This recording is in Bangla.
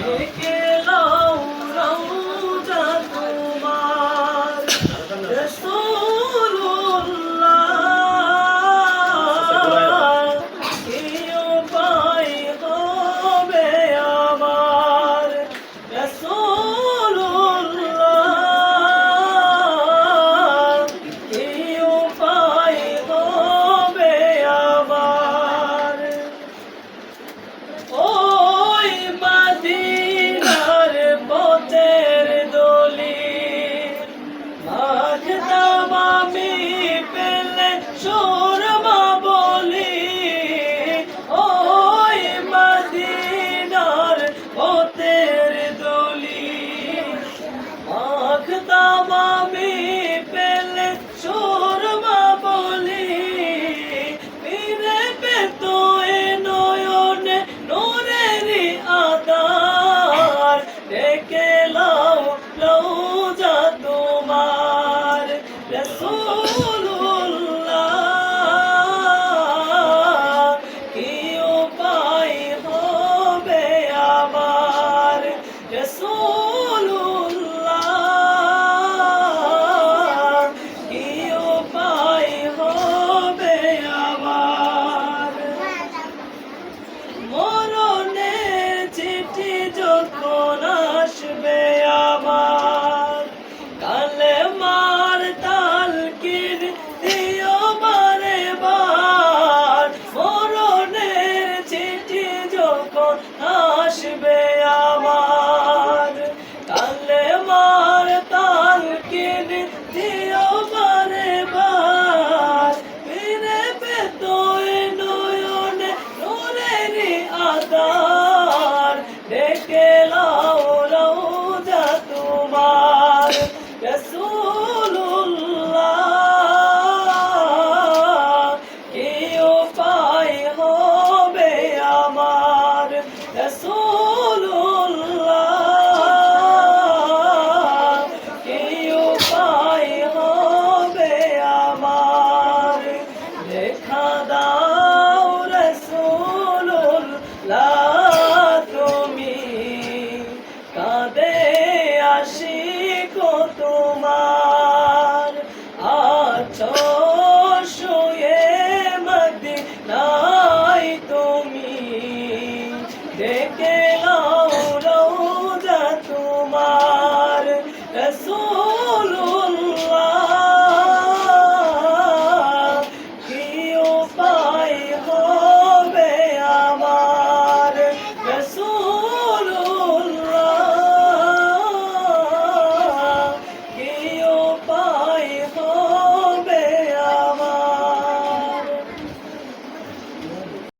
ডেকে লাও রওজা তোমার রাসূলুল্লাহ কি উপায় হবে আমার রাসূলুল্লাহ কি উপায় হবে আমার ওই মদিনার পথের দলি মাখতাম আমি পেলে সুরমা বলি ওই মদিনার পথের দলি মাখতাম আমি পেলে সুরমা বলি ফিরে পেত এ নয়নে নূরেরি আধার ডেকে লাও রওজা তোমার রাসূলুল্লাহ কি উপায় হবে আমার রাসূলুল্লাহ কি উপায় হবে আমার মরণের চিঠি যখন আসবে আমার কালেমার তালকিন দিও বারে বার মরণের চিঠি যখন আসবে আমার কালেমার তালকিন দিও বারে বার ফিরে পেত এ নয়নে নূরেরি আধার ডেকে লাও রওজা তোমার রাসূলুল্লাহ কি উপায় হবে আমার রাসূলুল্লাহ কি উপায় হবে আমার দেখা দাও রাসূলুল্লাহ তুমি কাঁদে আশিক